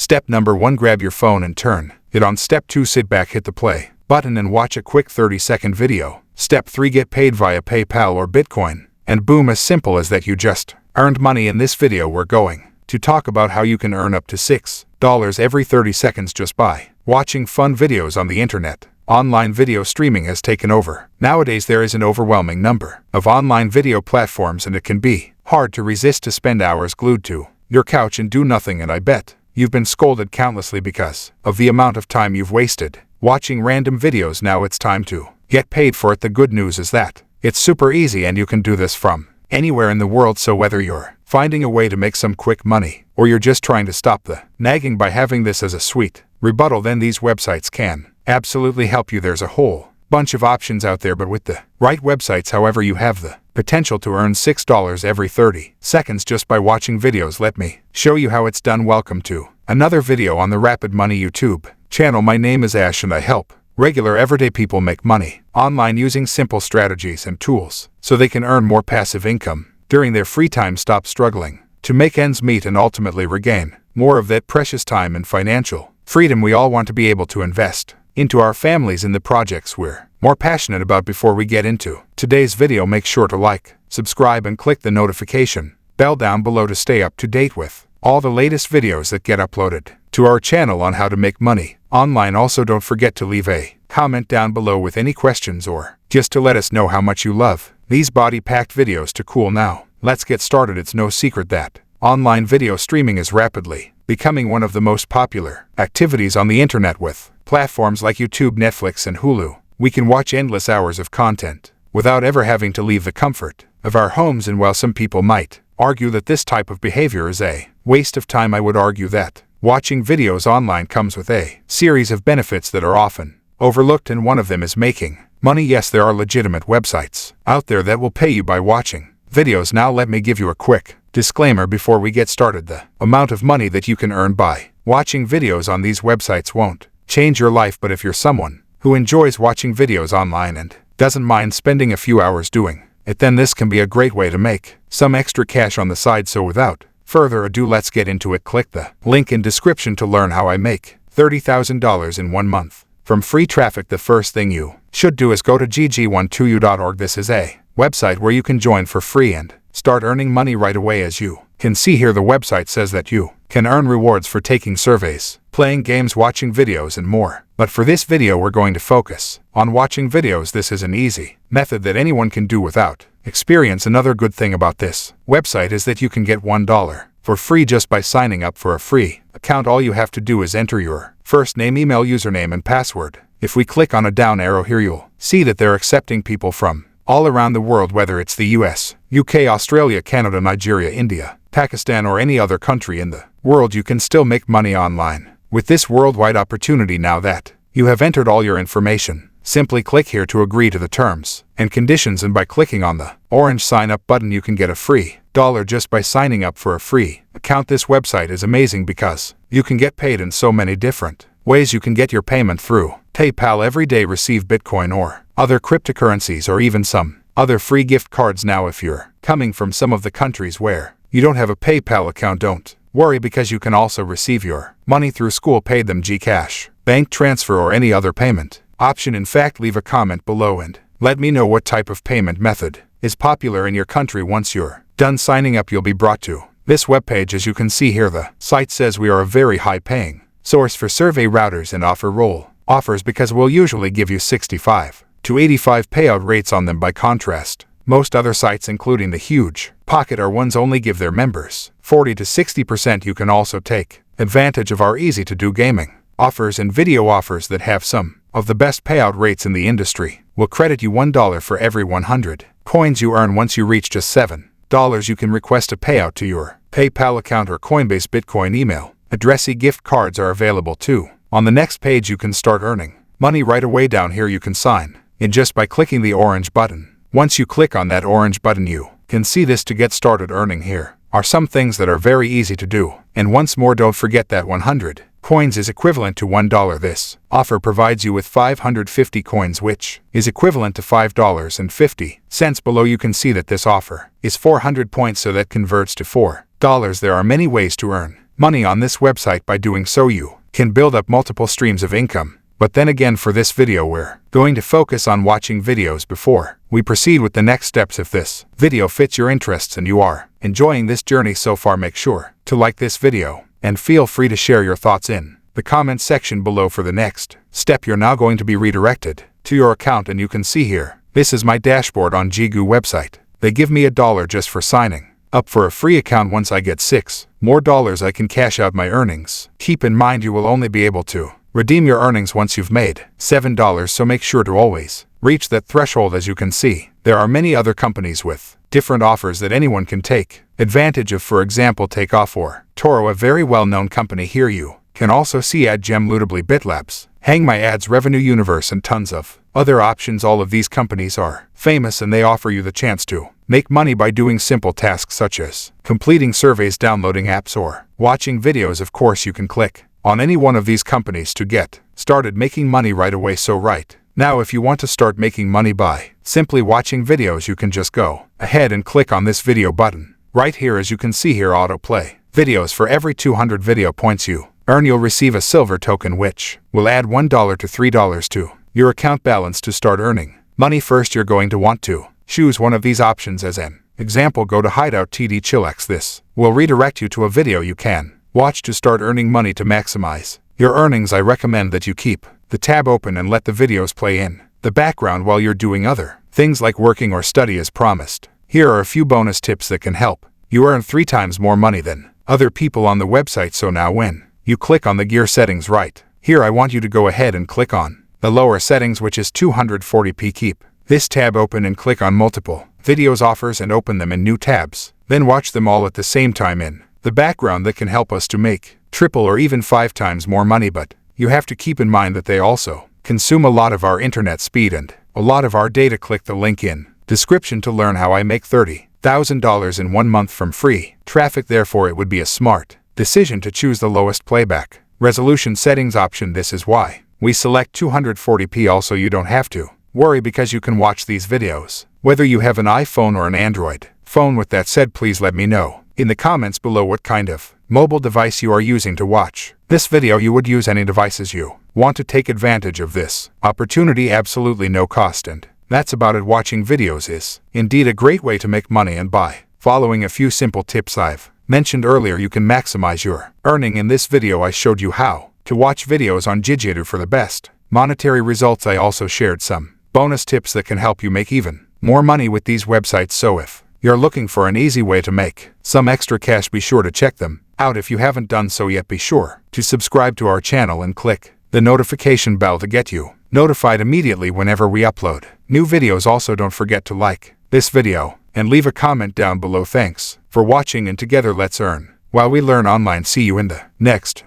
Step number 1, grab your phone and turn it on. Step 2, sit back, hit the play button and watch a quick 30-second video. Step 3, get paid via PayPal or Bitcoin. And boom, as simple as that, you just earned money. In this video we're going to talk about how you can earn up to $6 every 30 seconds just by watching fun videos on the internet. Online video streaming has taken over. Nowadays there is an overwhelming number of online video platforms, and it can be hard to resist to spend hours glued to your couch and do nothing. And I bet you've been scolded countlessly because of the amount of time you've wasted watching random videos. Now it's time to get paid for it. The good news is that it's super easy and you can do this from anywhere in the world. So whether you're finding a way to make some quick money or you're just trying to stop the nagging by having this as a sweet rebuttal, then these websites can absolutely help you. There's a whole bunch of options out there, but with the right websites, however, you have the potential to earn $6 every 30 seconds just by watching videos. Let me show you how it's done. Welcome to another video on the Rapid Money YouTube channel. My name is Ash and I help regular everyday people make money online using simple strategies and tools so they can earn more passive income during their free time, stop struggling to make ends meet, and ultimately regain more of that precious time and financial freedom. We all want to be able to invest into our families in the projects we're more passionate about. Before we get into today's video, make sure to like, subscribe, and click the notification bell down below to stay up to date with all the latest videos that get uploaded to our channel on how to make money online. Also, don't forget to leave a comment down below with any questions or just to let us know how much you love these body-packed videos. To cool now, let's get started. It's no secret that online video streaming is rapidly becoming one of the most popular activities on the internet. With platforms like YouTube, Netflix, and Hulu, we can watch endless hours of content without ever having to leave the comfort of our homes. And while some people might argue that this type of behavior is a waste of time, I would argue that watching videos online comes with a series of benefits that are often overlooked, and one of them is making money. Yes, there are legitimate websites out there that will pay you by watching videos. Now let me give you a quick disclaimer before we get started. The amount of money that you can earn by watching videos on these websites won't change your life, but if you're someone who enjoys watching videos online and doesn't mind spending a few hours doing it, then this can be a great way to make some extra cash on the side. So without further ado, let's get into it. Click the link in description to learn how I make $30,000 in 1 month from free traffic. The first thing you should do is go to gg12u.org. This is a website where you can join for free and start earning money right away. As you can see here, the website says that you can earn rewards for taking surveys, playing games, watching videos, and more. But for this video, we're going to focus on watching videos. This is an easy method that anyone can do without experience. Another good thing about this website is that you can get $1 for free just by signing up for a free account. All you have to do is enter your first name, email, username, and password. If we click on a down arrow here, you'll see that they're accepting people from all around the world, whether it's the US, UK, Australia, Canada, Nigeria, India, Pakistan, or any other country in the world. You can still make money online with this worldwide opportunity. Now that you have entered all your information, simply click here to agree to the terms and conditions, and by clicking on the orange sign up button, you can get a free $1 just by signing up for a free account. This website is amazing because you can get paid in so many different ways. You can get your payment through PayPal every day, receive Bitcoin or other cryptocurrencies, or even some other free gift cards. Now, if you're coming from some of the countries where you don't have a PayPal account, don't worry, because you can also receive your money through school, pay them GCash, bank transfer, or any other payment option. In fact, leave a comment below and let me know what type of payment method is popular in your country. Once you're done signing up, you'll be brought to this webpage. As you can see here, the site says we are a very high-paying source for survey routers and offer roll offers because we'll usually give you 65 to 85 payout rates on them. By contrast, most other sites, including the huge Pocket R ones, only give their members 40 to 60%. You can also take advantage of our easy-to-do gaming offers and video offers that have some of the best payout rates in the industry. We'll credit you $1 for every 100 coins you earn. Once you reach just $7, you can request a payout to your PayPal account or Coinbase Bitcoin email address. Gift cards are available too. On the next page, you can start earning money right away. Down here, you can sign in just by clicking the orange button. Once you click on that orange button, you can see this. To get started earning, here are some things that are very easy to do. And once more, don't forget that 100 coins is equivalent to $1. This offer provides you with 550 coins, which is equivalent to $5.50. Below, you can see that this offer is 400 points, so that converts to $4. There are many ways to earn money on this website. By doing so, you can build up multiple streams of income. But then again, for this video we're going to focus on watching videos before we proceed with the next steps. If this video fits your interests and you are enjoying this journey so far, make sure to like this video and feel free to share your thoughts in the comments section below. For the next step, you're now going to be redirected to your account, and you can see here, this is my dashboard on Jigu website. They give me $1 just for signing up for a free account. Once I get $6 more, I can cash out my earnings. Keep in mind, you will only be able to redeem your earnings once you've made $7, so make sure to always reach that threshold. As you can see, there are many other companies with different offers that anyone can take advantage of. For example, Takeoff or Toro, a very well-known company. Here you can also see AdGem, Lootably, BitLabs, Hang My Ads, Revenue Universe, and tons of other options. All of these companies are famous and they offer you the chance to make money by doing simple tasks such as completing surveys, downloading apps, or watching videos. Of course, you can click on any one of these companies to get started making money right away. So right now, if you want to start making money by simply watching videos, you can just go ahead and click on this video button right here. As you can see here, autoplay videos. For every 200 video points you earn, you'll receive a silver token which will add $1 to $3 to your account balance. To start earning money, first you're going to want to choose one of these options. As an example, go to Hideout TD Chillax. This will redirect you to a video you can watch to start earning money. To maximize your earnings, I recommend that you keep the tab open and let the videos play in the background while you're doing other things like working or study. As promised, here are a few bonus tips that can help you earn 3 times more money than other people on the website. So now when you click on the gear settings right here, I want you to go ahead and click on the lower settings, which is 240p. Keep this tab open and click on multiple videos offers and open them in new tabs. Then watch them all at the same time in the background. That can help us to make triple or even 5 times more money. But you have to keep in mind that they also consume a lot of our internet speed and a lot of our data. Click the link in description to learn how I make $30,000 in 1 month from free traffic. Therefore, it would be a smart decision to choose the lowest playback resolution settings option. This is why we select 240p. Also, you don't have to worry because you can watch these videos whether you have an iPhone or an Android phone. With that said, please let me know in the comments below what kind of mobile device you are using to watch this video. You would use any devices you want to take advantage of this opportunity, absolutely no cost. And that's about it. Watching videos is indeed a great way to make money, and by following a few simple tips I've mentioned earlier, you can maximize your earning. In this video, I showed you how to watch videos on Jigu for the best monetary results. I also shared some bonus tips that can help you make even more money with these websites. So if you're looking for an easy way to make some extra cash, be sure to check them out. If you haven't done so yet, be sure to subscribe to our channel and click the notification bell to get you notified immediately whenever we upload new videos. Also, don't forget to like this video and leave a comment down below. Thanks for watching, and together let's earn while we learn online. See you in the next